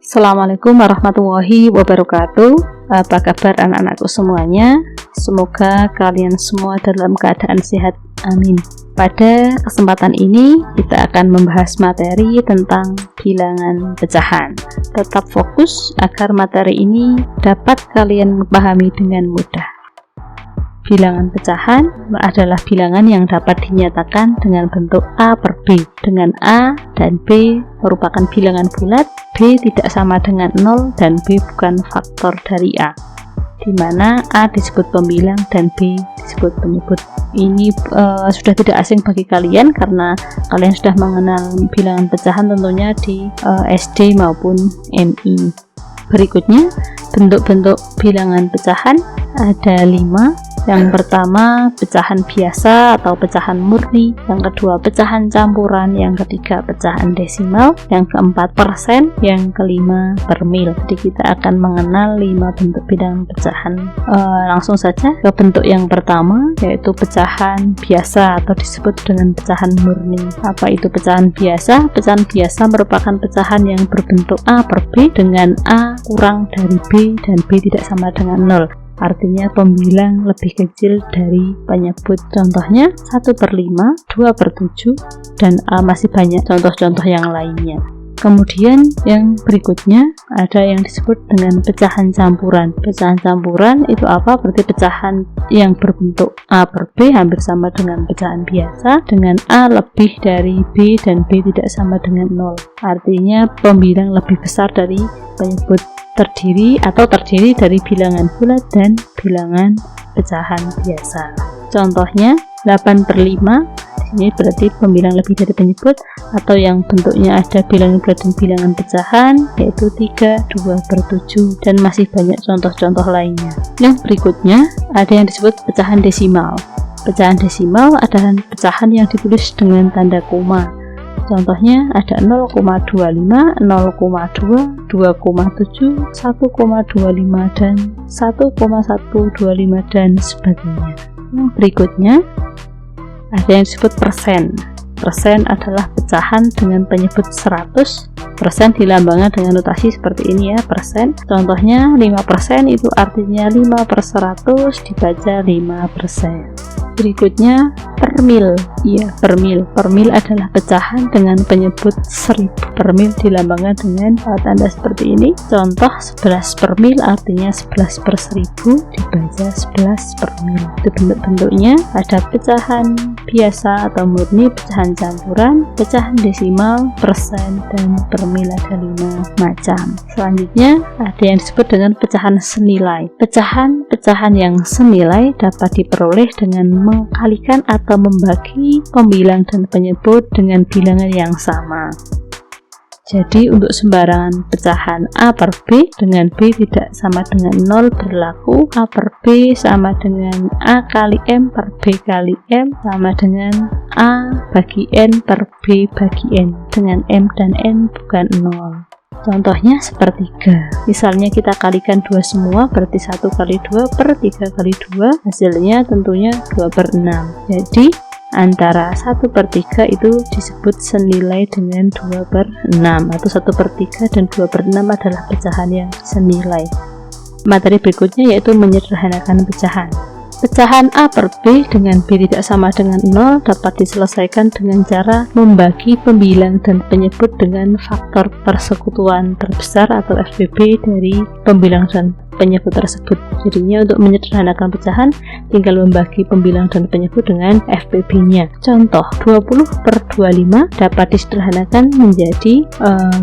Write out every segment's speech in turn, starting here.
Assalamualaikum warahmatullahi wabarakatuh. Apa kabar anak-anakku semuanya? Semoga kalian semua dalam keadaan sehat. Amin. Pada kesempatan ini kita akan membahas materi tentang bilangan pecahan. Tetap fokus agar materi ini dapat kalian pahami dengan mudah. Bilangan pecahan adalah bilangan yang dapat dinyatakan dengan bentuk A per B, dengan A dan B merupakan bilangan bulat, B tidak sama dengan 0 dan B bukan faktor dari A, di mana A disebut pembilang dan B disebut penyebut. Ini sudah tidak asing bagi kalian karena kalian sudah mengenal bilangan pecahan tentunya di SD maupun MI. Berikutnya, bentuk-bentuk bilangan pecahan ada 5. Yang pertama, pecahan biasa atau pecahan murni. Yang kedua, pecahan campuran. Yang ketiga, pecahan desimal. Yang keempat, persen. Yang kelima, per mil. Jadi kita akan mengenal 5 bentuk bilangan pecahan. Langsung saja ke bentuk yang pertama, yaitu pecahan biasa atau disebut dengan pecahan murni. Apa itu pecahan biasa? Pecahan biasa merupakan pecahan yang berbentuk A per B dengan A kurang dari B dan B tidak sama dengan 0. Artinya pembilang lebih kecil dari penyebut. Contohnya 1/5, 2/7, dan masih banyak contoh-contoh yang lainnya. Kemudian yang berikutnya ada yang disebut dengan pecahan campuran. Pecahan campuran itu apa? Berarti pecahan yang berbentuk A per B hampir sama dengan pecahan biasa, dengan A lebih dari B dan B tidak sama dengan 0. Artinya pembilang lebih besar dari penyebut. Terdiri dari bilangan bulat dan bilangan pecahan biasa. Contohnya 8/5, ini berarti pembilang lebih dari penyebut, atau yang bentuknya ada bilangan bulat dan bilangan pecahan, yaitu 3, 2/7, dan masih banyak contoh-contoh lainnya. Yang berikutnya ada yang disebut pecahan desimal. Pecahan desimal adalah pecahan yang ditulis dengan tanda koma. Contohnya ada 0,25, 0,2, 2,7, 1,25 dan 1,125 dan sebagainya. Yang berikutnya ada yang disebut persen. Persen adalah pecahan dengan penyebut 100. Persen dilambangkan dengan notasi seperti ini ya, persen. Contohnya 5% itu artinya 5/100 dibaca 5%. Berikutnya per mil. Iya, per mil. Per mil adalah pecahan dengan penyebut 1000. Per mil dilambangkan dengan tanda seperti ini. Contoh 11 per mil artinya 11/1000 dibaca 11 per mil. Itu bentuk-bentuknya ada pecahan biasa atau murni, pecahan campuran, pecahan desimal, persen, dan per mil. Ada 5 macam. Selanjutnya ada yang disebut dengan pecahan senilai. Pecahan yang senilai dapat diperoleh dengan mengkalikan atau membagi pembilang dan penyebut dengan bilangan yang sama. Jadi untuk sembarangan pecahan A per B dengan B tidak sama dengan 0 berlaku. A per B sama dengan A kali M per B kali M sama dengan A bagi N per B bagi N, dengan M dan N bukan 0. Contohnya sepertiga. Misalnya kita kalikan 2 semua, berarti 1 kali 2 per 3 kali 2, hasilnya tentunya 2/6. Jadi antara 1/3 itu disebut senilai dengan 2/6, atau 1/3 dan 2/6 adalah pecahan yang senilai. Materi berikutnya yaitu menyederhanakan pecahan. Pecahan A per B dengan B tidak sama dengan 0 dapat diselesaikan dengan cara membagi pembilang dan penyebut dengan faktor persekutuan terbesar atau FPB dari pembilang dan penyebut tersebut. Jadinya untuk menyederhanakan pecahan tinggal membagi pembilang dan penyebut dengan FPB-nya. Contoh 20/25 dapat disederhanakan menjadi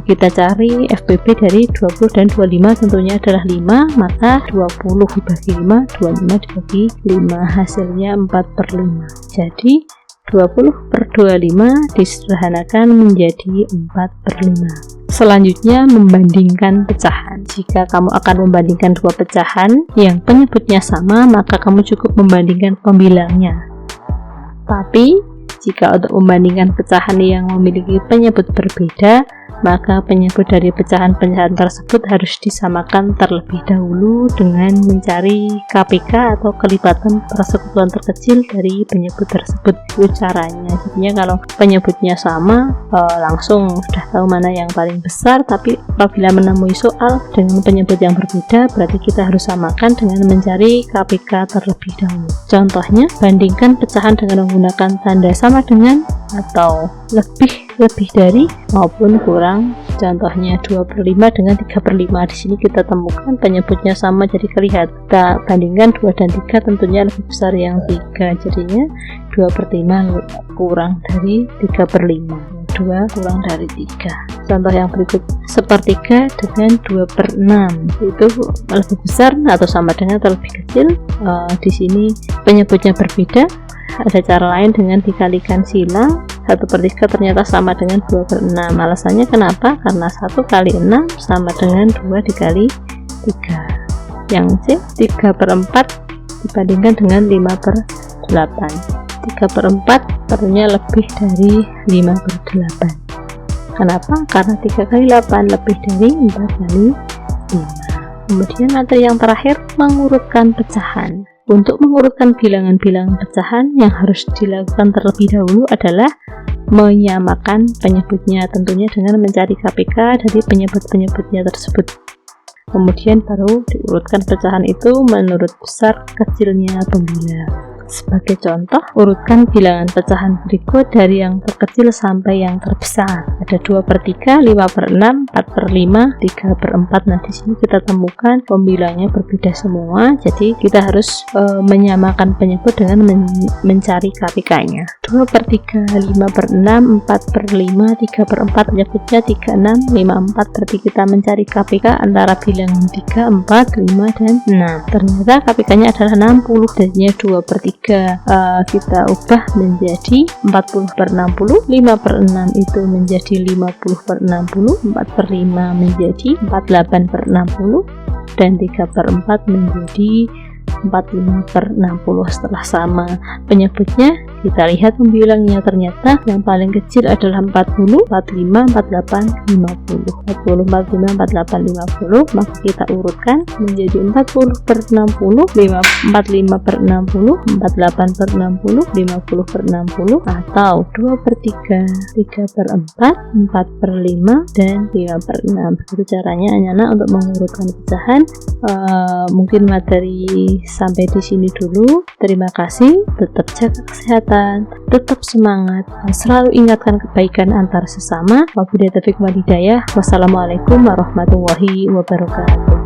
kita cari FPB dari 20 dan 25 tentunya adalah 5, maka 20 dibagi 5, 25 dibagi 5, hasilnya 4/5. Jadi 20/25 disederhanakan menjadi 4/5. Selanjutnya membandingkan pecahan. Jika kamu akan membandingkan dua pecahan yang penyebutnya sama, maka kamu cukup membandingkan pembilangnya. Tapi jika untuk membandingkan pecahan yang memiliki penyebut berbeda, maka penyebut dari pecahan-pecahan tersebut harus disamakan terlebih dahulu dengan mencari KPK atau kelipatan persekutuan terkecil dari penyebut tersebut. Itu caranya. Jadinya kalau penyebutnya sama, langsung sudah tahu mana yang paling besar. Tapi apabila menemui soal dengan penyebut yang berbeda, berarti kita harus samakan dengan mencari KPK terlebih dahulu. Contohnya, bandingkan pecahan dengan menggunakan tanda sama dengan atau lebih dari maupun kurang. Contohnya 2/5 dengan 3/5. Di sini kita temukan penyebutnya sama, jadi kelihatan. Kita bandingkan 2 dan 3, tentunya lebih besar yang 3. Jadinya 2/5 kurang dari 3/5. 2 kurang dari 3. Contoh yang berikut, 1/3 dengan 2/6 itu lebih besar atau sama dengan atau lebih kecil. Di sini penyebutnya berbeda. Ada cara lain dengan dikalikan silang. 1/3 ternyata sama dengan 2/6. Alasannya kenapa? Karena 1 kali 6 sama dengan 2 dikali 3. Yang C, 3/4 dibandingkan dengan 5/8. 3/4 tentunya lebih dari 5/8. Kenapa? Karena 3 kali 8 lebih dari 4 kali 5. Kemudian materi yang terakhir, mengurutkan pecahan. Untuk mengurutkan bilangan-bilangan pecahan, yang harus dilakukan terlebih dahulu adalah menyamakan penyebutnya, tentunya dengan mencari KPK dari penyebut-penyebutnya tersebut. Kemudian baru diurutkan pecahan itu menurut besar kecilnya pembilang. Sebagai contoh, urutkan bilangan pecahan berikut dari yang terkecil sampai yang terbesar. Ada 2/3, 5/6, 4/5, 3/4. Nah, di sini kita temukan pembilangnya berbeda semua. Jadi kita harus menyamakan penyebut dengan mencari KPK-nya. 2/3, 5/6, 4/5, 3/4. Penyebutnya 36, 54. Berarti kita mencari KPK antara bilangan 3, 4, 5, dan 6. Ternyata KPK-nya adalah 60. Jadinya 2/3 kita ubah menjadi 40/60, 5/6 itu menjadi 50/60, 4/5 menjadi 48/60, dan 3/4 menjadi 45/60. Setelah sama penyebutnya, kita lihat pembilangnya. Ternyata yang paling kecil adalah 40, 45, 48, 50. 40, 45, 48, 50. Maka kita urutkan menjadi 40/60, 45/60, 48/60, 50/60, atau 2/3, 3/4, 4/5, dan 5/6. Begitu caranya anak-anak untuk mengurutkan pecahan. Mungkin materi sampai di sini dulu. Terima kasih. Tetap jaga kesehatan, tetap semangat, dan selalu ingatkan kebaikan antar sesama. Wabillahi taufiq wal hidayah. Wassalamualaikum warahmatullahi wabarakatuh.